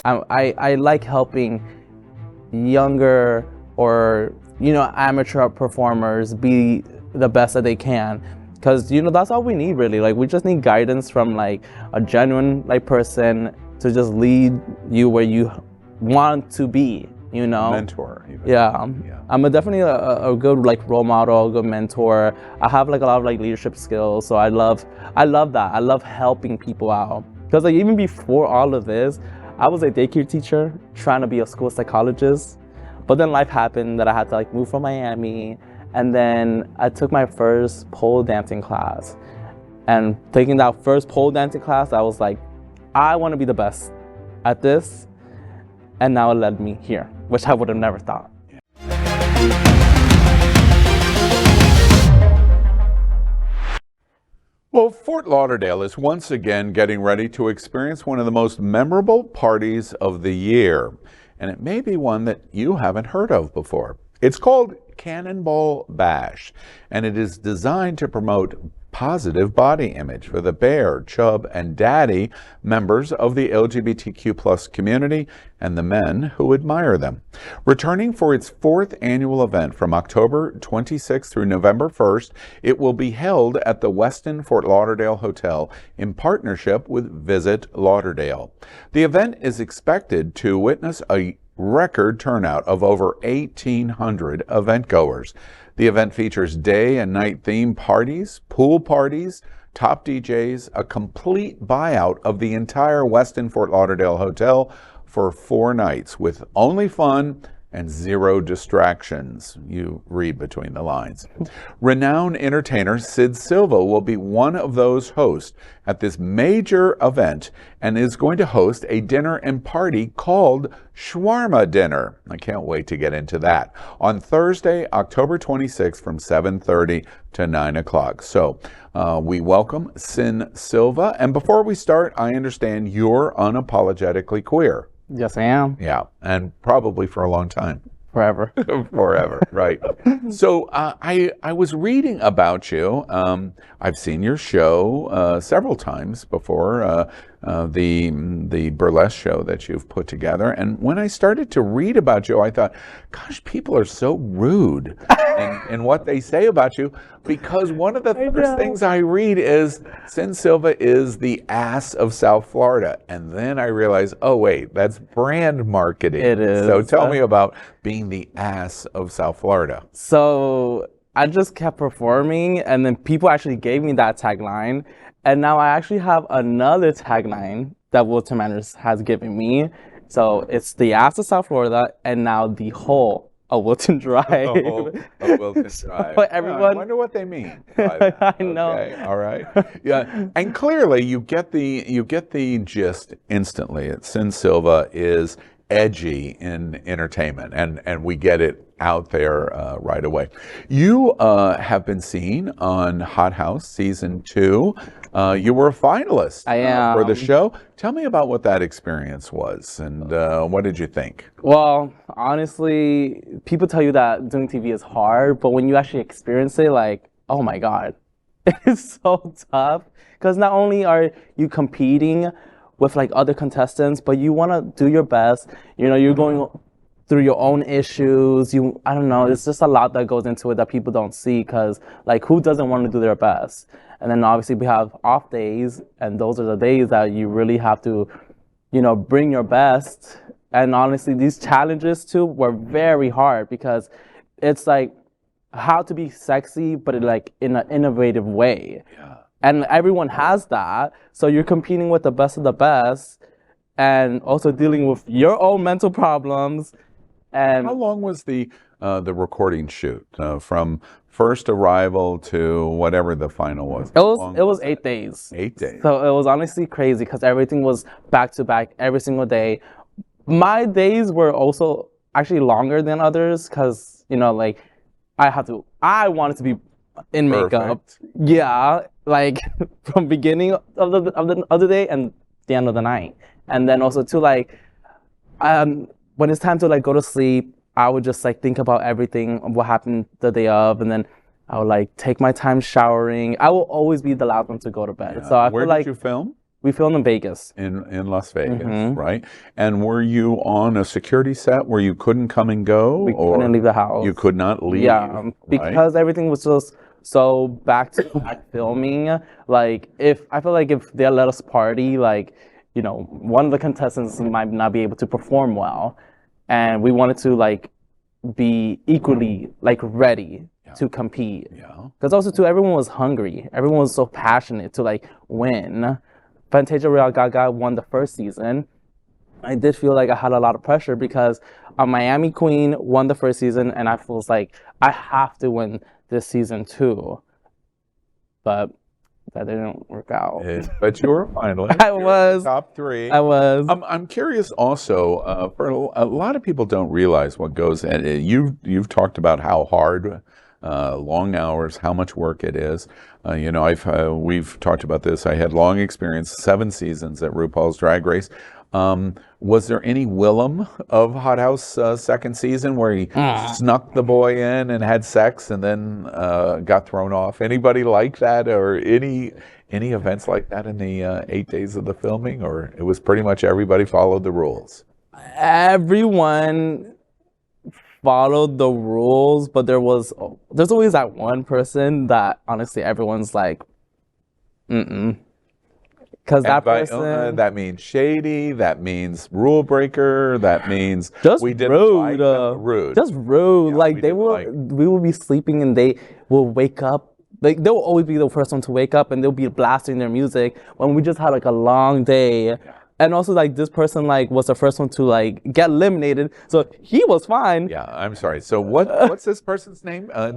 I like helping younger or, you know, amateur performers be the best that they can. Because, you know, that's all we need really. Like, we just need guidance from like a genuine like person to just lead you where you want to be, you know? Mentor, even. Yeah. I'm definitely a good like role model, a good mentor. I have like a lot of like leadership skills, so I love that. I love helping people out. Because like even before all of this, I was a daycare teacher trying to be a school psychologist. But then life happened that I had to like move from Miami, and then I took my first pole dancing class. And taking that first pole dancing class, I was like, I want to be the best at this. And now it led me here, which I would have never thought. Well, Fort Lauderdale is once again getting ready to experience one of the most memorable parties of the year. And it may be one that you haven't heard of before. It's called Cannonball Bash, and it is designed to promote positive body image for the bear, chub, and daddy members of the LGBTQ+ community and the men who admire them. Returning for its 4th annual event from October 26th through November 1st, it will be held at the Westin Fort Lauderdale Hotel in partnership with Visit Lauderdale. The event is expected to witness a record turnout of over 1,800 event-goers. The event features day and night theme parties, pool parties, top DJs, a complete buyout of the entire Westin Fort Lauderdale Hotel for 4 nights with only fun and 0 distractions. You read between the lines. Renowned entertainer Sin Silva will be one of those hosts at this major event and is going to host a dinner and party called Shawarma Dinner. I can't wait to get into that. On Thursday, October 26th from 7:30 to 9 o'clock. So we welcome Sin Silva. And before we start, I understand you're unapologetically queer. Yes, I am. Yeah, and probably for a long time. Forever. Forever, right. So I was reading about you. I've seen your show several times before, the burlesque show that you've put together. And when I started to read about you, I thought, gosh, people are so rude in what they say about you, because one of the first things I read is Sin Silva is the ass of South Florida. And then I realized, oh, wait, that's brand marketing. It is. So tell me about being the ass of South Florida. So I just kept performing, and then people actually gave me that tagline. And now I actually have another tagline that Wilton Manors has given me. So it's the ass of South Florida, and now the whole of Wilton Drive. The whole of Wilton Drive. But everyone, I wonder what they mean by that. I know. Okay, all right. Yeah, and clearly you get the gist instantly. Sin Silva is edgy in entertainment, and we get it out there right away. You have been seen on Hot House Season 2. You were a finalist for the show. Tell me about what that experience was, and what did you think? Well, honestly, people tell you that doing TV is hard, but when you actually experience it, like, oh my God, it's so tough. Because not only are you competing with like other contestants, but you want to do your best. You know, you're going through your own issues. I don't know, it's just a lot that goes into it that people don't see, because like, who doesn't want to do their best? And then obviously we have off days, and those are the days that you really have to, you know, bring your best. And honestly, these challenges too were very hard, because it's like how to be sexy, but like in an innovative way. Yeah. And everyone has that. So you're competing with the best of the best, and also dealing with your own mental problems. And how long was the recording shoot from first arrival to whatever the final was? It was 8 days. 8 days. So it was honestly crazy, because everything was back to back every single day. My days were also actually longer than others, because, you know, like I wanted to be in makeup. Yeah, like from beginning of the other day and the end of the night. And then also too, like when it's time to like go to sleep, I would just like think about everything of what happened the day of, and then I would like take my time showering. I will always be the last one to go to bed. Yeah. So I Where feel like did you film? We filmed in Vegas. In Las Vegas, right? And were you on a security set where you couldn't come and go? We couldn't leave the house. You could not leave? Yeah, right? because everything was just so back-to-back filming. Like, I feel like if they let us party, like, you know, one of the contestants might not be able to perform well. And we wanted to, like, be equally, like, ready to compete. Yeah. Because also, too, everyone was hungry. Everyone was so passionate to, like, win. Fantasia Real Gaga won the first season. I did feel like I had a lot of pressure because Miami Queen won the first season, and I was like, I have to win this season too. But that didn't work out. But you were a finalist. I was. Top 3. I was. I'm curious also, for a lot of people don't realize what goes in. You've talked about how hard, long hours, how much work it is. You know, we've talked about this. I had long experience, 7 seasons at RuPaul's Drag Race. Was there any Willem of Hot House second season where he snuck the boy in and had sex and then got thrown off? Anybody like that, or any events like that in the 8 days of the filming, or it was pretty much everybody followed the rules? Everyone followed the rules, but there's always that one person that honestly everyone's like, because that person, that means shady, that means rule breaker, that means just we didn't rude, like them. Rude, just rude. Yeah, like we will be sleeping and they will wake up. Like they will always be the first one to wake up and they'll be blasting their music when we just had like a long day. Yeah. And also, like, this person, like, was the first one to, like, get eliminated. So he was fine. Yeah, I'm sorry. So what's this person's name? Or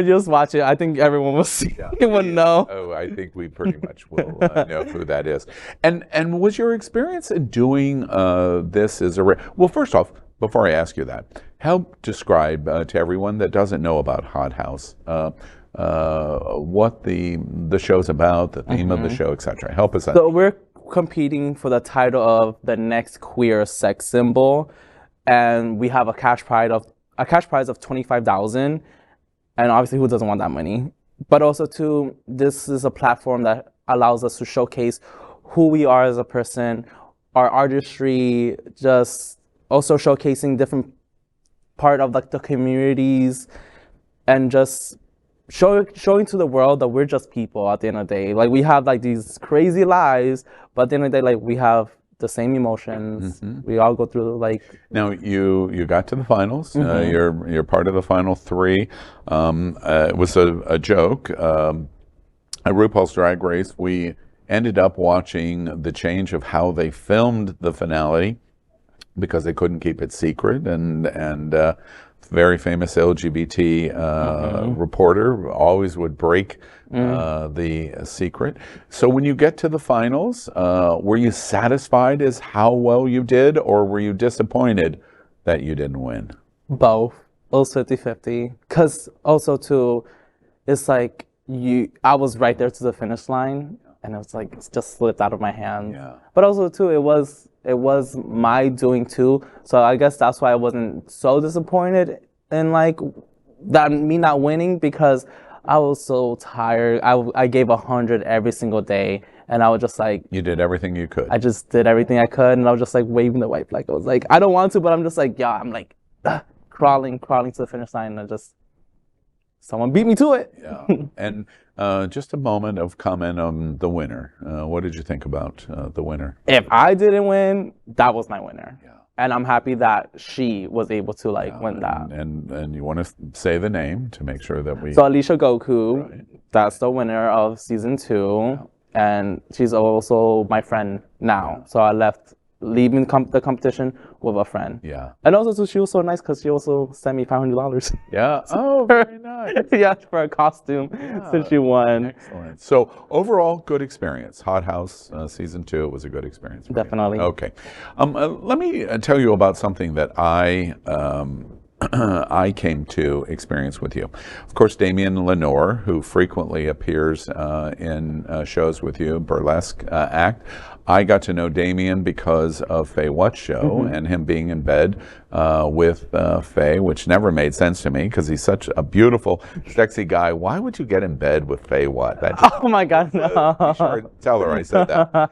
just watch it. I think everyone will see. Yeah. Will know. Oh, I think we pretty much will know who that is. And was your experience in doing this as a... Well, first off, before I ask you that, help describe to everyone that doesn't know about Hot House what the show's about, the theme of the show, etc. Help us out. So we're competing for the title of the next queer sex symbol, and we have a cash prize of $25,000, and obviously who doesn't want that money? But also too, this is a platform that allows us to showcase who we are as a person, our artistry, just also showcasing different part of like the communities, and just showing to the world that we're just people at the end of the day. Like we have like these crazy lives, but at the end of the day, like we have the same emotions. We all go through like. Now you got to the finals. You're part of the final 3. It was a joke. At RuPaul's Drag Race, we ended up watching the change of how they filmed the finale because they couldn't keep it secret, and very famous LGBT reporter always would break the secret. So when you get to the finals, were you satisfied as how well you did, or were you disappointed that you didn't win? Both. Also 50-50. Because also too, it's like I was right there to the finish line, and it was like it just slipped out of my hands. Yeah. But also too, it was my doing too. So I guess that's why I wasn't so disappointed in like that me not winning, because I was so tired. I gave 100 every single day, and I was just like, you did everything you could. I just did everything I could, and I was just like waving the white flag. I was like, I don't want to, but I'm just like, yeah, I'm like crawling to the finish line, and just someone beat me to it. Yeah. And just a moment of comment on the winner. What did you think about the winner? If I didn't win, that was my winner. Yeah. And I'm happy that she was able to like win that. And you want to say the name to make sure that we... So Alicia Goku, that's the winner of season 2. Yeah. And she's also my friend now. Yeah. So I left leaving the competition with a friend. Yeah. And also so she was so nice because she also sent me $500. Yeah. Oh, very nice. Yeah, for a costume since she won. Excellent. So overall, good experience. Hot House season 2 was a good experience. Definitely. Okay. Let me tell you about something that I came to experience with you. Of course, Damien Lenore, who frequently appears in shows with you, burlesque act. I got to know Damien because of Faye What's show and him being in bed with Faye, which never made sense to me because he's such a beautiful, sexy guy. Why would you get in bed with Faye What? That just, Oh my God, no. be sure to tell her I said that.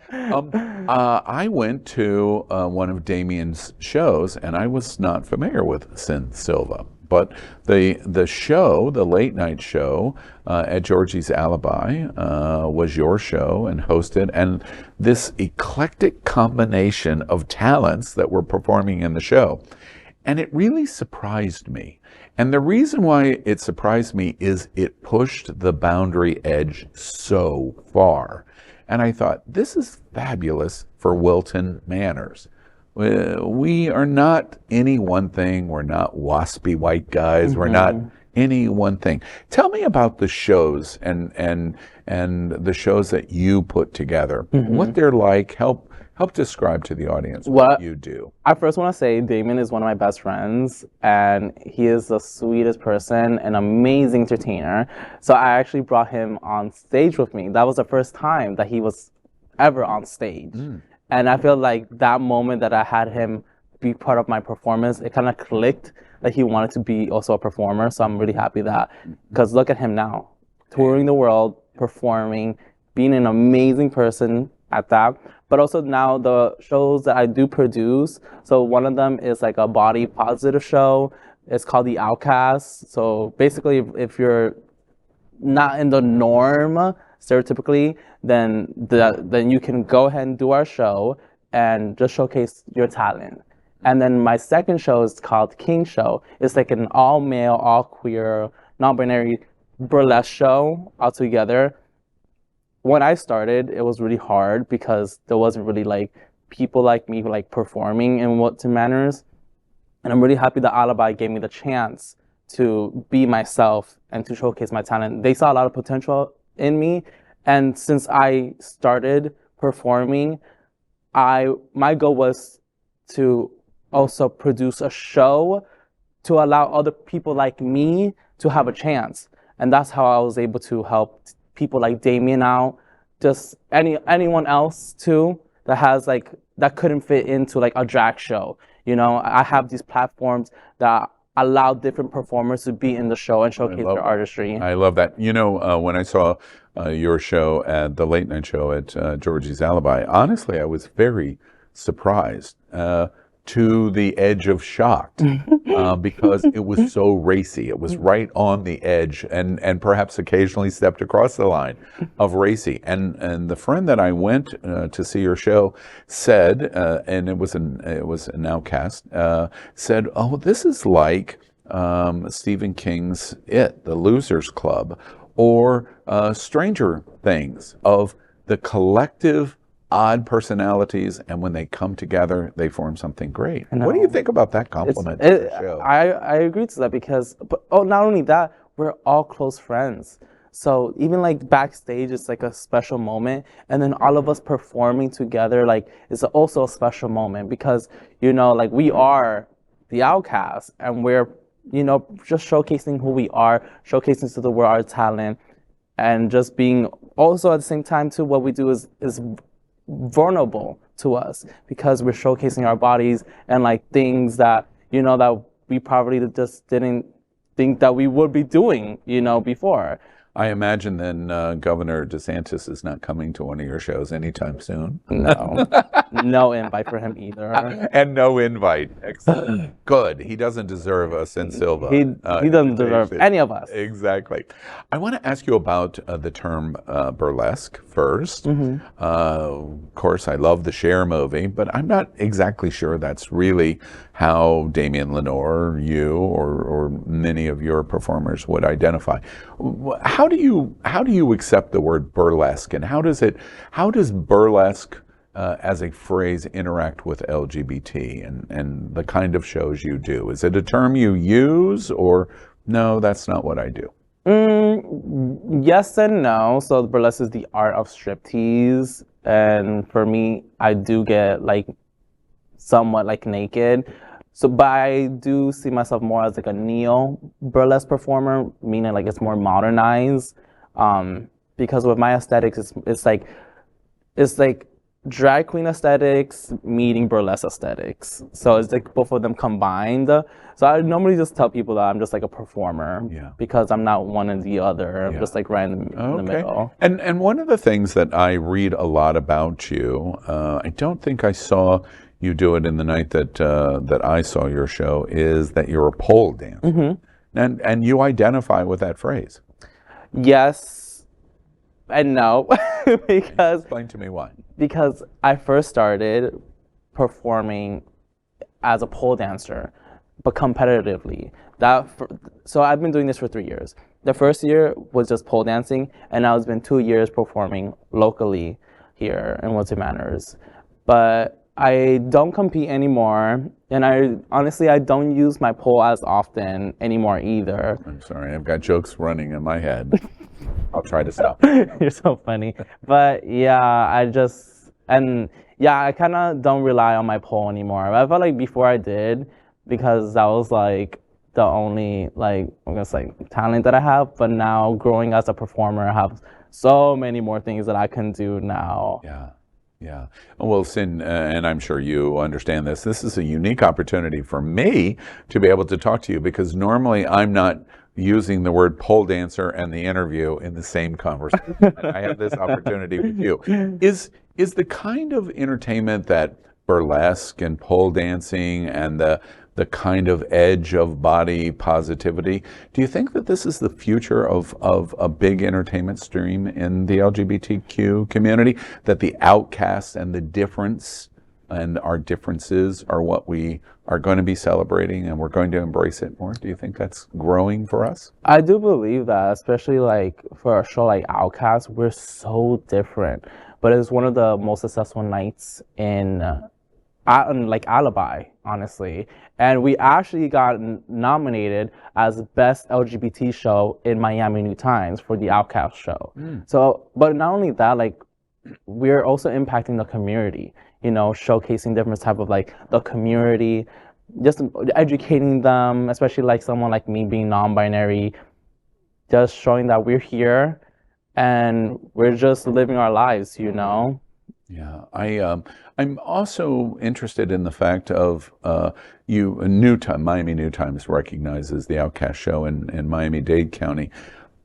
I went to one of Damien's shows, and I was not familiar with Sin Silva. But the show, the late night show at Georgie's Alibi, was your show and hosted, and this eclectic combination of talents that were performing in the show. And it really surprised me. And the reason why it surprised me is it pushed the boundary edge so far. And I thought, this is fabulous for Wilton Manors. We are not any one thing. We're not waspy white guys. We're not any one thing. Tell me about the shows and the shows that you put together. What they're like. Help describe to the audience what you do. I first want to say Damien is one of my best friends, and he is the sweetest person, an amazing entertainer. So I actually brought him on stage with me. That was the first time that he was ever on stage. And I feel like that moment that I had him be part of my performance, it kind of clicked that he wanted to be also a performer. So I'm really happy that, because look at him now, touring the world, performing, being an amazing person at that. But also now the shows that I do produce. So one of them is like a body positive show. It's called The Outcast. So basically, if you're not in the norm stereotypically, then you can go ahead and do our show and just showcase your talent. And then my second show is called King Show. It's like an all male, all queer, non-binary burlesque show all together. When I started, it was really hard because there wasn't really like people like me like performing in Wilton Manors. And I'm really happy that Alibi gave me the chance to be myself and to showcase my talent. They saw a lot of potential in me, and since I started performing, my goal was to also produce a show to allow other people like me to have a chance, and that's how I was able to help people like Damien out, just anyone else too that couldn't fit into like a drag show. You know, I have these platforms that allow different performers to be in the show and showcase their artistry. I love that. You know, when I saw your show at the late night show at Georgie's Alibi, honestly, I was very surprised to the edge of shocked because it was so racy. It was right on the edge and perhaps occasionally stepped across the line of racy. And the friend that I went to see your show said, and it was an Outcast, said, "Oh, this is like Stephen King's It, the Losers Club, or Stranger Things, of the collective odd personalities, and when they come together, they form something great." What do you think about that compliment to the show? I agree to that because, not only that, we're all close friends. So even like backstage, it's like a special moment, and then all of us performing together, like, is also a special moment because, you know, like we are the Outcasts, and we're, you know, just showcasing who we are, showcasing to the world our talent, and just being also at the same time too, what we do is vulnerable to us because we're showcasing our bodies and like things that, you know, that we probably just didn't think that we would be doing, you know, before. I imagine then Governor DeSantis is not coming to one of your shows anytime soon. No, no invite for him either. And no invite. Excellent. Good. He doesn't deserve a Sin Silva. He doesn't deserve any of us. Exactly. I want to ask you about the term burlesque first. Of course, I love the Cher movie, but I'm not exactly sure that's really how Damien Lenore, you, or many of your performers would identify. How do you accept the word burlesque, and how does burlesque as a phrase interact with LGBT and the kind of shows you do? Is it a term you use, or no, that's not what I do? Yes and no. So burlesque is the art of striptease, and for me, I do get like somewhat like naked. So, but I do see myself more as like a neo-burlesque performer, meaning like it's more modernized. Because with my aesthetics, it's like drag queen aesthetics meeting burlesque aesthetics. So it's like both of them combined. So I normally just tell people that I'm just like a performer because I'm not one or the other. I'm just like right in the middle. And one of the things that I read a lot about you, I don't think I saw you do it in the night that I saw your show, is that you're a pole dancer. And you identify with that phrase. Yes and no. Because explain to me why. Because I first started performing as a pole dancer, but competitively. So I've been doing this for 3 years. The first year was just pole dancing, and now it's been 2 years performing locally here in Wilton Manors. But I don't compete anymore, and I don't use my pole as often anymore either. I'm sorry, I've got jokes running in my head. I'll try to stop. You're so funny. But yeah, I kind of don't rely on my pole anymore. I felt like before I did, because that was like the only like I'm gonna say talent that I have. But now growing as a performer, I have so many more things that I can do now. Yeah. Well, Sin, and I'm sure you understand this, this is a unique opportunity for me to be able to talk to you, because normally I'm not using the word pole dancer and the interview in the same conversation. I have this opportunity with you. Is the kind of entertainment that burlesque and pole dancing and the kind of edge of body positivity, do you think that this is the future of a big entertainment stream in the LGBTQ community, that the outcasts and the difference and our differences are what we are going to be celebrating, and we're going to embrace it more? Do you think that's growing for us? I do believe that, especially like for a show like Outcast, we're so different. But it's one of the most successful nights in like Alibi, honestly. And we actually got nominated as best LGBT show in Miami New Times for the Outcast show. So, but not only that, like we're also impacting the community, you know, showcasing different type of like the community, just educating them, especially like someone like me being non-binary, just showing that we're here and we're just living our lives, you know? Yeah, I'm also interested in the fact of Miami New Times recognizes the Outcast show in Miami-Dade County.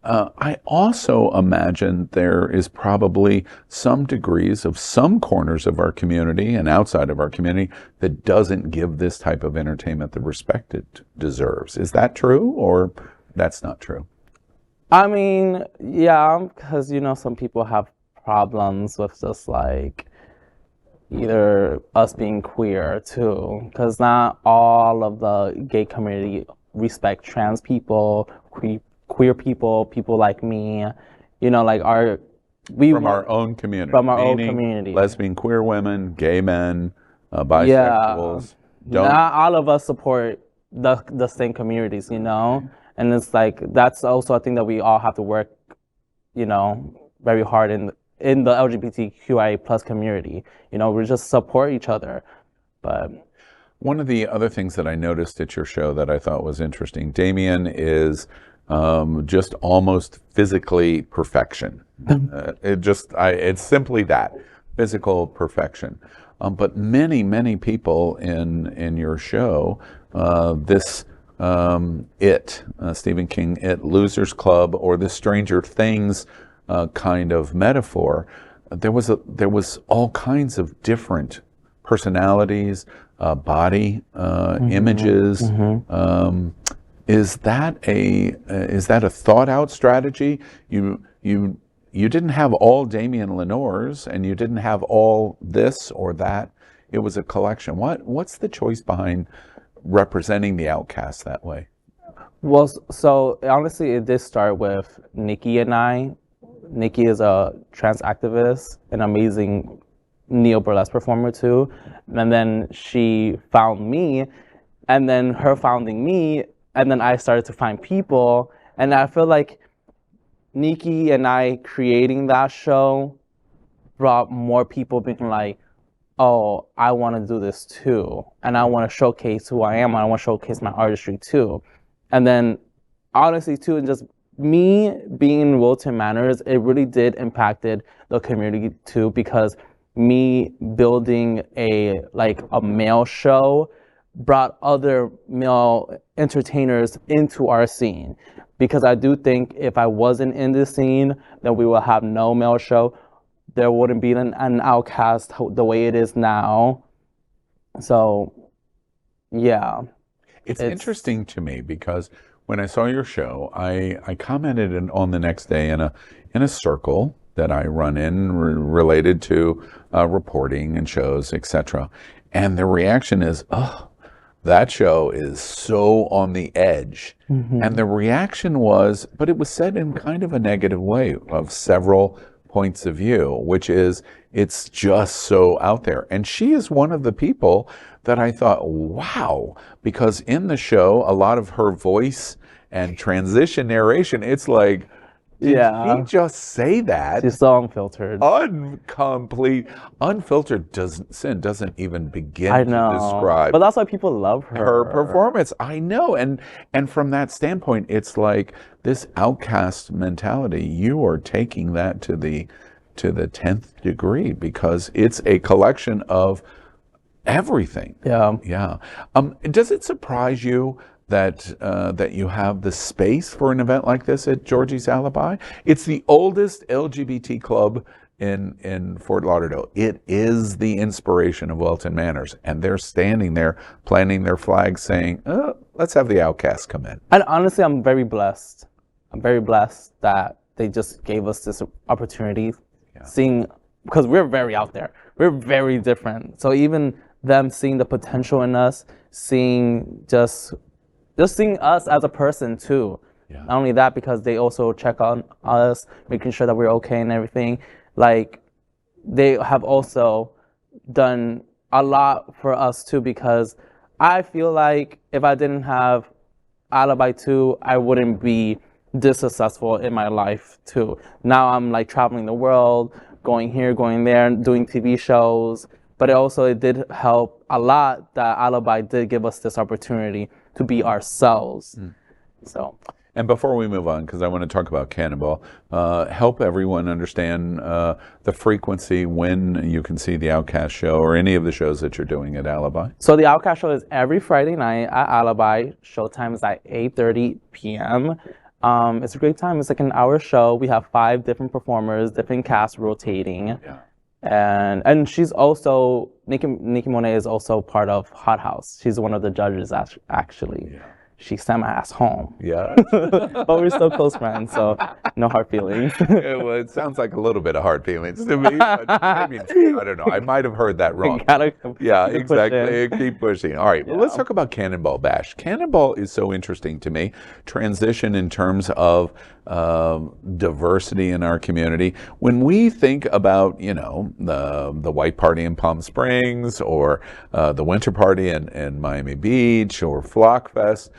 I also imagine there is probably some degrees of some corners of our community and outside of our community that doesn't give this type of entertainment the respect it deserves. Is that true, or that's not true? I mean, yeah, because, you know, some people have problems with just like either us being queer too, because not all of the gay community respect trans people, queer people, people like me, you know, like our own community. From our own community. Lesbian, queer women, gay men, bisexuals. Not all of us support the same communities, you know? And it's like, that's also a thing that we all have to work, you know, very hard in the LGBTQIA plus community. You know, we just support each other. But one of the other things that I noticed at your show that I thought was interesting, Damien is just almost physically perfection. It's simply that, physical perfection. But many people in your show, Stephen King, It, Losers Club, or the Stranger Things kind of metaphor, there was all kinds of different personalities, body images. Is that a thought out strategy? You didn't have all Damien Lenore's, and you didn't have all this or that. It was a collection. What's the choice behind representing the outcast that way? Well, so honestly, it did start with Nikki and I. Nikki is a trans activist, an amazing neo-burlesque performer too. And then she found me, and then her founding me, and then I started to find people. And I feel like Nikki and I creating that show brought more people being like, oh, I want to do this too. And I want to showcase who I am. And I want to showcase my artistry too. And then honestly too, and just me being in Wilton Manors, it really did impacted the community too, because me building a male show brought other male entertainers into our scene, because I do think if I wasn't in this scene, then we will have no male show. There wouldn't be an Outcast the way it is now. So, yeah. It's interesting to me because when I saw your show, I commented on the next day in a circle that I run in related to reporting and shows, etc. And the reaction is, oh, that show is so on the edge. And the reaction was, but it was said in kind of a negative way of several points of view, which is it's just so out there. And she is one of the people that I thought, wow, because in the show, a lot of her voice and transition narration, it's like, did she just say that? She's so unfiltered. Unfiltered doesn't even begin to describe. But that's why people love her. Her performance. I know. And from that standpoint, it's like this outcast mentality, you are taking that to the 10th degree, because it's a collection of everything. Yeah. Does it surprise you that you have the space for an event like this at Georgie's Alibi? It's the oldest LGBT club in Fort Lauderdale. It is the inspiration of Welton Manors, and they're standing there planting their flag saying, oh, let's have the Outcasts come in. And honestly, I'm very blessed. I'm very blessed that they just gave us this opportunity, seeing, because we're very out there. We're very different. So even them seeing the potential in us, seeing just seeing us as a person too. Not only that, because they also check on us, making sure that we're okay and everything. Like, they have also done a lot for us too, because I feel like if I didn't have Alibi 2, I wouldn't be this successful in my life too. Now I'm like traveling the world, going here, going there, doing TV shows. But it did help a lot that Alibi did give us this opportunity to be ourselves. So. And before we move on, because I want to talk about Cannonball, help everyone understand the frequency when you can see the Outcast show or any of the shows that you're doing at Alibi. So the Outcast show is every Friday night at Alibi. Showtime is at 8:30 p.m. It's a great time. It's like an hour show. We have 5 different performers, different casts rotating. And she's also, Nikki Monet is also part of Hot House. She's one of the judges, actually. She sent my ass home. But we're still close friends, so no hard feelings. Well, it sounds like a little bit of hard feelings to me. But I don't know. I might have heard that wrong. Exactly. Keep pushing. All right. Well, let's talk about Cannonball Bash. Cannonball is so interesting to me. Transition in terms of diversity in our community. When we think about, the white party in Palm Springs, or the winter party in Miami Beach, or Flock Fest,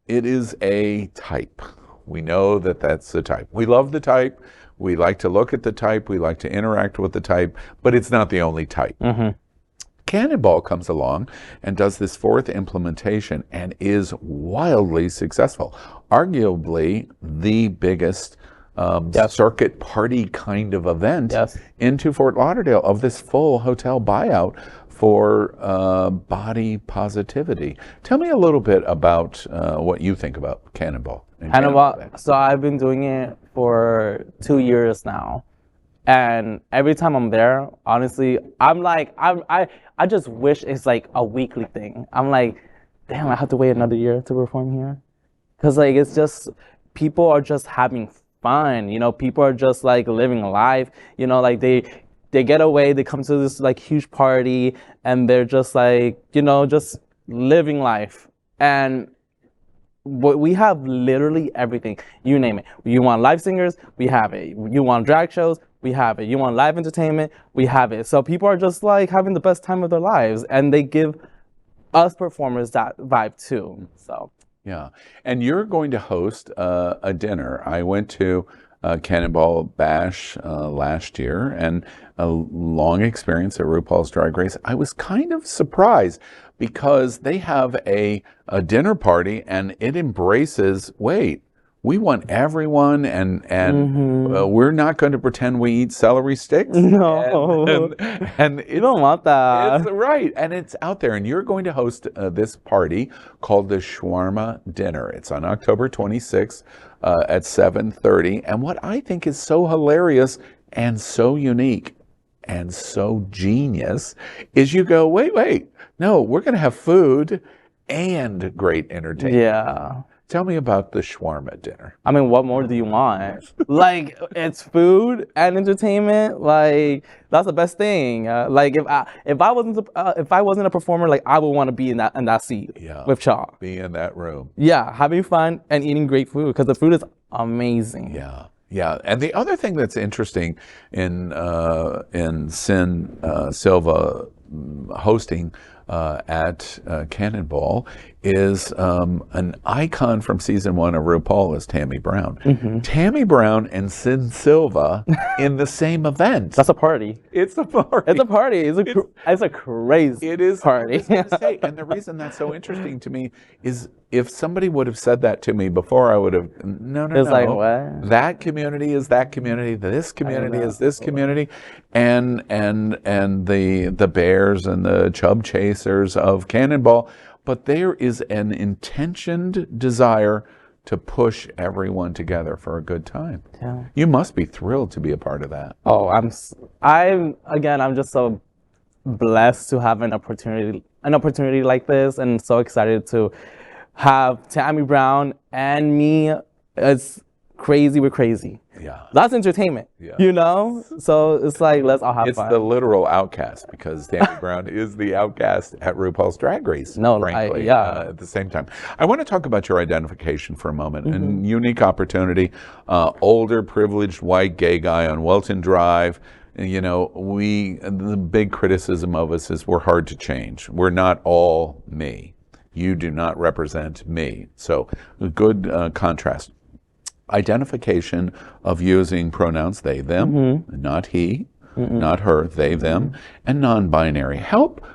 it is a type. We know that that's the type. We love the type. We like to look at the type. We like to interact with the type, but it's not the only type. Cannonball comes along and does this 4th implementation and is wildly successful. Arguably the biggest circuit party kind of event into Fort Lauderdale, of this full hotel buyout for body positivity. Tell me a little bit about what you think about Cannonball. So I've been doing it for 2 years now. And every time I'm there, honestly, I just wish it's like a weekly thing. I'm like, damn, I have to wait another year to perform here. Because it's just, people are just having fun. People are just like living life. They get away, they come to this like huge party, and they're just like, just living life. And we have literally everything. You name it. You want live singers? We have it. You want drag shows? We have it. You want live entertainment? We have it. So people are just like having the best time of their lives, and they give us performers that vibe too. So. Yeah. And you're going to host a dinner. I went to Cannonball Bash last year, and a long experience at RuPaul's Drag Race. I was kind of surprised because they have a dinner party, and it embraces, wait, we want everyone, and we're not going to pretend we eat celery sticks. No. And You don't want that. it's right, and it's out there. And you're going to host this party called the Shawarma Dinner. It's on October 26th at 7:30. And what I think is so hilarious and so unique and so genius is you go, wait, no, we're going to have food and great entertainment. Yeah. Tell me about the shawarma dinner. I mean, what more do you want? Like, it's food and entertainment. Like, that's the best thing. Like, if I wasn't a performer, like, I would want to be in that seat with y'all. Be in that room. Yeah, having fun and eating great food because the food is amazing. Yeah. Yeah, and the other thing that's interesting in Sin Silva hosting at Cannonball is an icon from season 1 of RuPaul is Tammy Brown. Tammy Brown and Sin Silva in the same event. That's a party. It's a party. It's a party. It's a crazy party. And the reason that's so interesting to me is if somebody would have said that to me before, I would have, no. It's like, what? That community is that community. This community is this community. And the bears and the chub chasers of Cannonball. But there is an intentioned desire to push everyone together for a good time. Yeah. You must be thrilled to be a part of that. Oh, I'm just so blessed to have an opportunity like this, and so excited to have Tammy Brown and me. It's crazy. We're crazy. Yeah. That's entertainment. Yeah. You know? So it's like, let's all have fun. It's the literal outcast because Tammy Brown is the outcast at RuPaul's Drag Race, frankly, at the same time. I want to talk about your identification for a moment. And unique opportunity, older, privileged, white, gay guy on Welton Drive. You know, the big criticism of us is we're hard to change. We're not all me. You do not represent me. So good contrast. Identification of using pronouns they, them, not he, not her, they, them, and non-binary. Help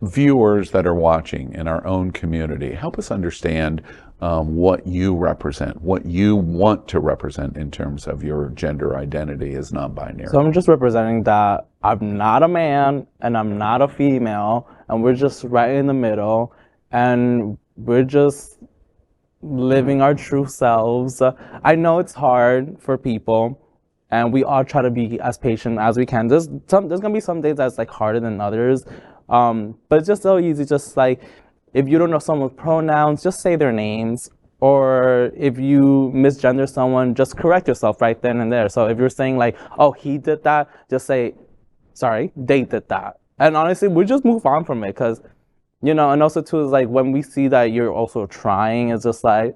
viewers that are watching in our own community, help us understand what you represent, what you want to represent in terms of your gender identity as non-binary. So I'm just representing that I'm not a man and I'm not a female, and we're just right in the middle, and we're just living our true selves. I know it's hard for people, and we all try to be as patient as we can. There's gonna be some days that's like harder than others, but it's just so easy. Just like if you don't know someone's pronouns, just say their names. Or if you misgender someone, just correct yourself right then and there. So if you're saying like, oh, he did that, just say, sorry, they did that. And honestly, we just move on from it, because you know, and also too is like when we see that you're also trying, it's just like,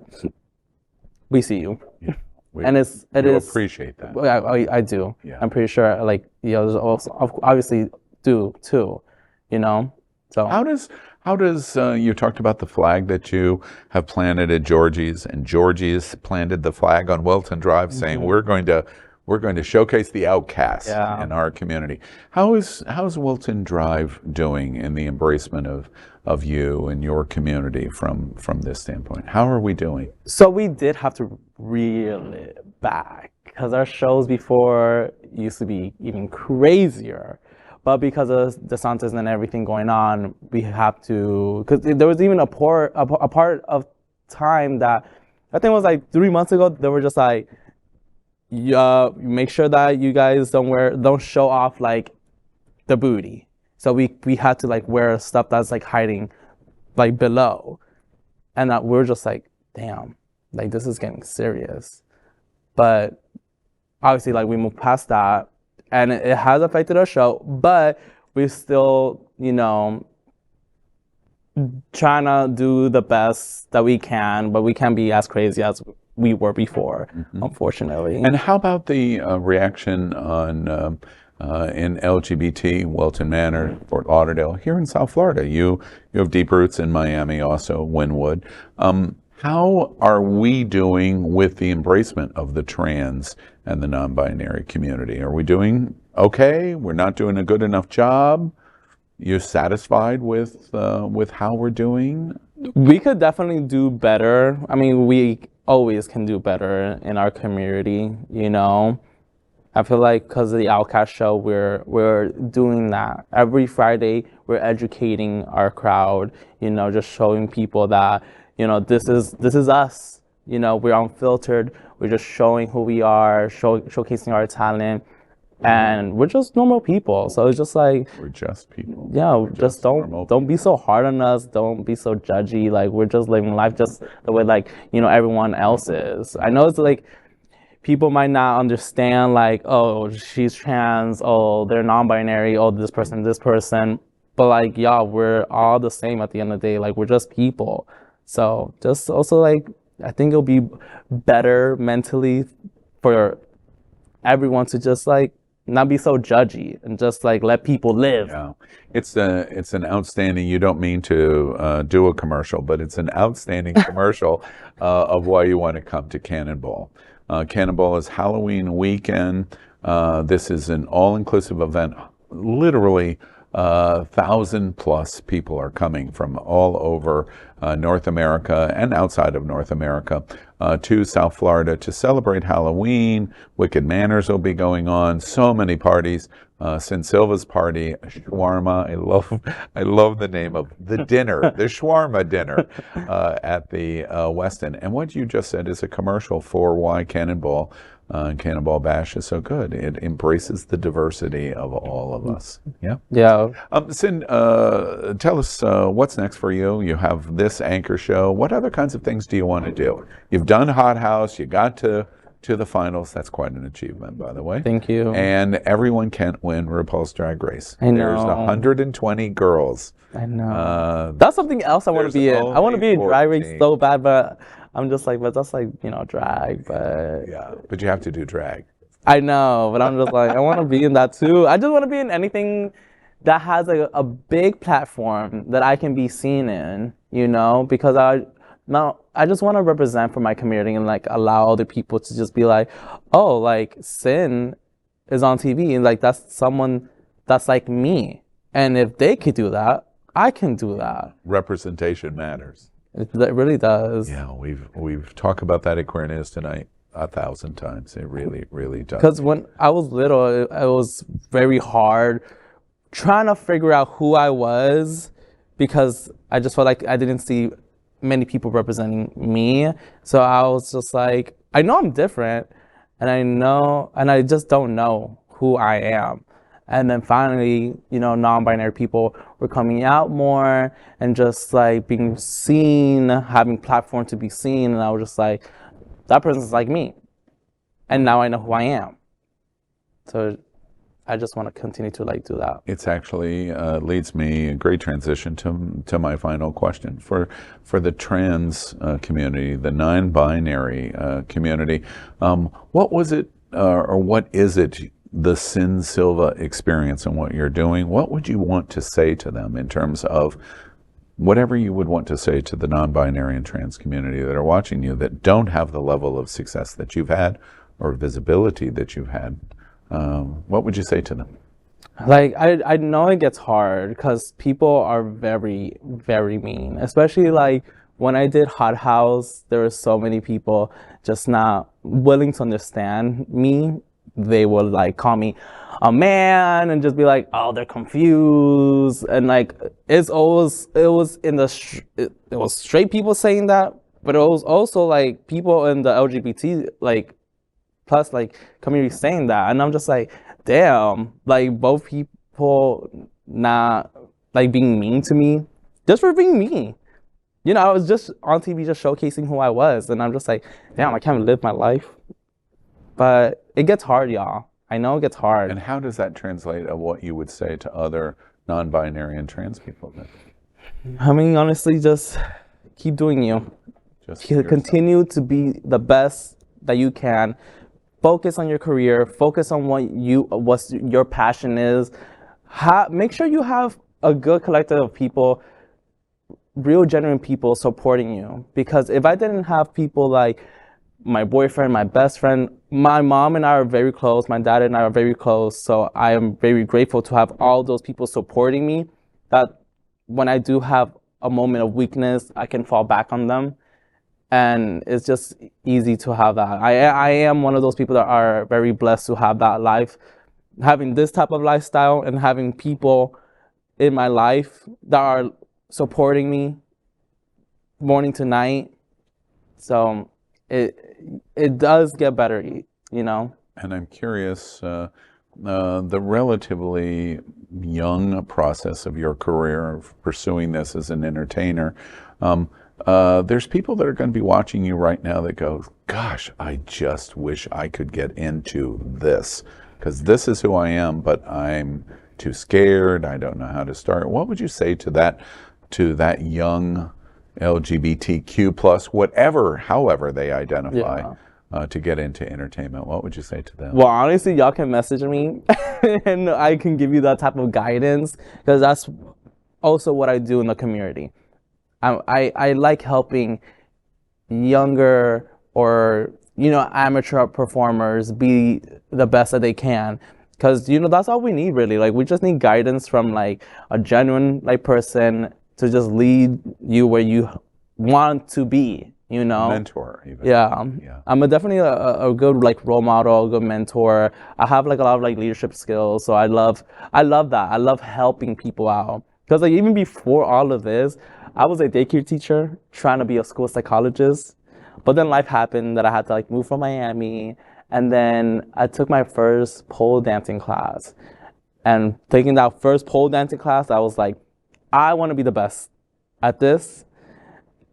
we see you. Yeah, and it is appreciate that. I do. Yeah. I'm pretty sure like the others also obviously do too, you know. So how does you talked about the flag that you have planted at Georgie's, and Georgie's planted the flag on Welton Drive saying we're going to showcase the outcast in our community. How's Welton Drive doing in the embracement of you and your community from this standpoint? How are we doing? So we did have to reel it back because our shows before used to be even crazier. But because of DeSantis and everything going on, we have to, because there was even a part of time that I think it was like 3 months ago, they were just like, make sure that you guys don't show off like the booty. So we had to like wear stuff that's like hiding like below, and that we're just like, damn, like this is getting serious. But obviously like we moved past that, and it has affected our show, but we still, you know, trying to do the best that we can, but we can't be as crazy as we were before, unfortunately. And how about the reaction on in LGBT, Welton Manor, Fort Lauderdale, here in South Florida? You have deep roots in Miami, also Wynwood. How are we doing with the embracement of the trans and the non-binary community? Are we doing okay? We're not doing a good enough job? You're satisfied with how we're doing? We could definitely do better. I mean, we always can do better in our community, you know. I feel like because of the Outcast show, we're doing that every Friday. We're educating our crowd, you know, just showing people that, you know, this is us. You know, we're unfiltered. We're just showing who we are, showcasing our talent, and we're just normal people. So it's just like, We're just people. yeah, We're just normal don't be so hard on us. Don't be so judgy. Like, we're just living life just the way, like, you know, everyone else is. I know it's like people might not understand, like, oh, she's trans, oh, they're non-binary, oh, this person. But like, yeah, we're all the same at the end of the day. Like, we're just people. So just also like, I think it'll be better mentally for everyone to just like not be so judgy and just like let people live. Yeah, it's an outstanding. You don't mean to do a commercial, but it's an outstanding commercial of why you want to come to Cannonball. Cannonball is Halloween weekend. This is an all-inclusive event. Literally, 1,000+ people are coming from all over North America and outside of North America to South Florida to celebrate Halloween. Wicked Manners will be going on. So many parties. Sin Silva's party, Shawarma. I love the name of the dinner, the Shawarma dinner at the West End. And what you just said is a commercial for why Cannonball Cannonball Bash is so good. It embraces the diversity of all of us. Yeah. Yeah. Sin, tell us what's next for you. You have this anchor show. What other kinds of things do you want to do? You've done Hot House. You got to the finals. That's quite an achievement, by the way. Thank you. And everyone can't win RuPaul's Drag Race. I know. There's 120 girls. I know. That's something else I want to be in. I want to be in Drag Race so bad, but I'm just like, but that's like, you know, drag, but... Yeah, but you have to do drag. I know, but I'm just like, I want to be in that too. I just want to be in anything that has like a big platform that I can be seen in, you know, because I just want to represent for my community and like allow other people to just be like, oh, like Sin is on TV and like that's someone that's like me. And if they could do that, I can do that. Representation matters. It really does. Yeah, we've talked about that at Queer News tonight 1,000 times. It really, really does. Because when I was little, it was very hard trying to figure out who I was because I just felt like I didn't see many people representing me. So I was just like, I know I'm different, and I just don't know who I am. And then finally, you know, non-binary people were coming out more and just like being seen, having platform to be seen. And I was just like, that person's like me. And now I know who I am. So I just want to continue to like do that. It's actually leads me a great transition to my final question. For the trans community, the non-binary community, what was it or what is it, the Sin Silva experience and what you're doing? What would you want to say to them in terms of whatever you would want to say to the non-binary and trans community that are watching you that don't have the level of success that you've had or visibility that you've had? What would you say to them? Like, I know it gets hard because people are very, very mean. Especially like when I did Hot House, there were so many people just not willing to understand me. They would like call me a man and just be like, oh, they're confused. And like, it was straight people saying that, but it was also like people in the LGBT like plus like community saying that. And I'm just like, damn, like both people not like being mean to me just for being me. You know, I was just on TV just showcasing who I was. And I'm just like, damn, I can't live my life. But it gets hard, y'all. I know it gets hard. And how does that translate of what you would say to other non-binary and trans people then? I mean, honestly, just keep doing you. Just continue to be the best that you can. Focus on your career. Focus on what your passion is. Make sure you have a good collective of people, real genuine people supporting you. Because if I didn't have people like my boyfriend, my best friend, my mom and I are very close, my dad and I are very close, so I am very grateful to have all those people supporting me, that when I do have a moment of weakness, I can fall back on them. and it's just easy to have that. I am one of those people that are very blessed to have that life, having this type of lifestyle and having people in my life that are supporting me morning to night. So it does get better, you know. And I'm curious, the relatively young process of your career of pursuing this as an entertainer, there's people that are going to be watching you right now that go, gosh, I just wish I could get into this because this is who I am, but I'm too scared. I don't know how to start. What would you say to that young LGBTQ plus, however they identify, to get into entertainment? What would you say to them? Well, honestly, y'all can message me and I can give you that type of guidance because that's also what I do in the community. I like helping younger or, amateur performers be the best that they can. Because, that's all we need really. Like, we just need guidance from like a genuine person to just lead you where you want to be, Mentor, even. Yeah. I'm definitely a good role model, a good mentor. I have a lot of leadership skills, so I love that. I love helping people out. Because even before all of this, I was a daycare teacher trying to be a school psychologist. But then life happened that I had to move from Miami, and then I took my first pole dancing class. And taking that first pole dancing class, I was like, I want to be the best at this.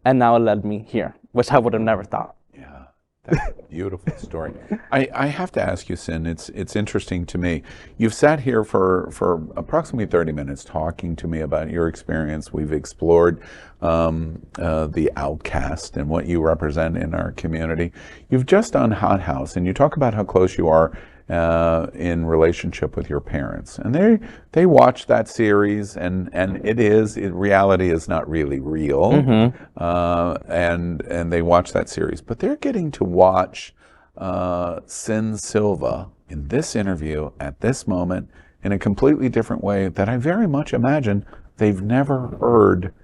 And now it led me here, which I would have never thought. Yeah, that's a beautiful story. I have to ask you, Sin, it's interesting to me. You've sat here for approximately 30 minutes talking to me about your experience. We've explored the outcast and what you represent in our community. You've just done Hot House, and you talk about how close you are in relationship with your parents, and they watch that series, and reality is not really real, and they watch that series, but they're getting to watch Sin Silva in this interview at this moment in a completely different way that I very much imagine they've never heard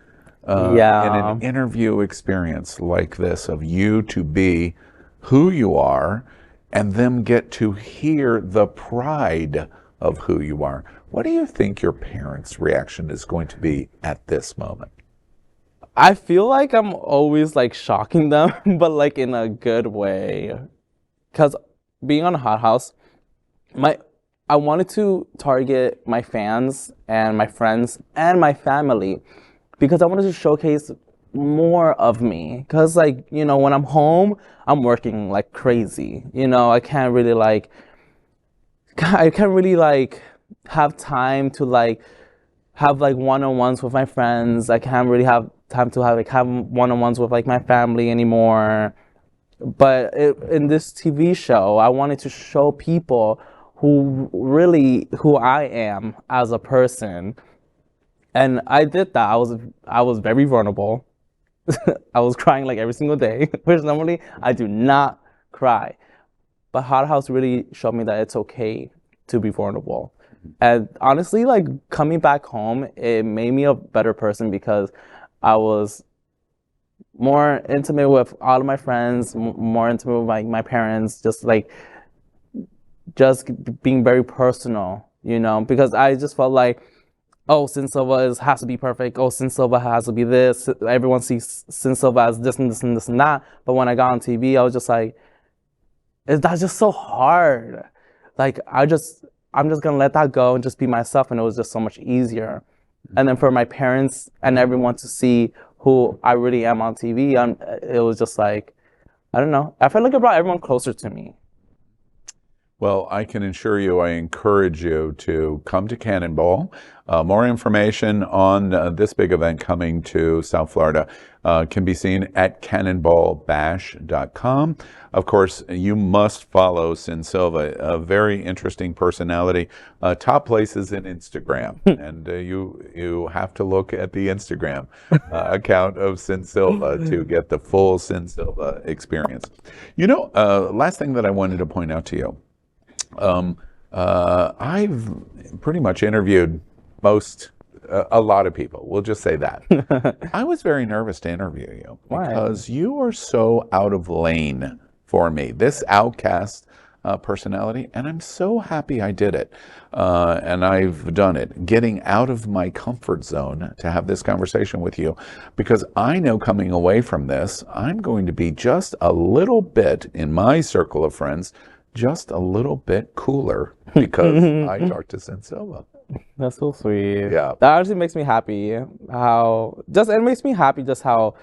in an interview experience like this, of you to be who you are and them get to hear the pride of who you are. What do you think your parents' reaction is going to be at this moment? I feel like I'm always shocking them, but in a good way. Because being on Hot House, I wanted to target my fans and my friends and my family because I wanted to showcase more of me. Because when I'm home, I'm working like crazy. I can't really have time to have one-on-ones with my friends. I can't really have time to have one-on-ones with my family anymore. But in this TV show, I wanted to show people who I am as a person, and I did that. I was very vulnerable. I was crying every single day, which normally I do not cry. But Hot House really showed me that it's okay to be vulnerable. And honestly, coming back home, it made me a better person because I was more intimate with all of my friends, more intimate with my parents, just being very personal, because I just felt oh, Sin Silva has to be perfect. Oh, Sin Silva has to be this. Everyone sees Sin Silva as this and this and this and that. But when I got on TV, I was just that's just so hard. I'm just gonna let that go and just be myself, and it was just so much easier. And then for my parents and everyone to see who I really am on TV, it was just I don't know. I felt like it brought everyone closer to me. Well, I can assure you, I encourage you to come to Cannonball. More information on this big event coming to South Florida can be seen at cannonballbash.com. Of course, you must follow Sin Silva, a very interesting personality. Top places in Instagram, and you have to look at the Instagram account of Sin Silva to get the full Sin Silva experience. Last thing that I wanted to point out to you. I've pretty much interviewed most a lot of people. We'll just say that. I was very nervous to interview you because you are so out of lane for me. This outcast personality, and I'm so happy I did it. And I've done it, getting out of my comfort zone to have this conversation with you, because I know coming away from this, I'm going to be just a little bit, in my circle of friends, just a little bit cooler because I talked to Sin Silva. That's so sweet. Yeah. That actually makes me happy. It makes me happy just how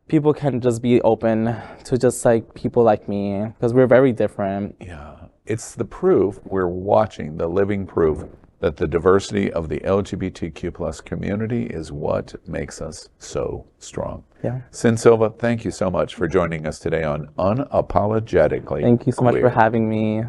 people can just be open to just like people like me, because we're very different. Yeah. It's the proof, we're watching the living proof that the diversity of the LGBTQ plus community is what makes us so strong. Yeah. Sin Silva, thank you so much for joining us today on Unapologetically Thank you so much Queer. for having me.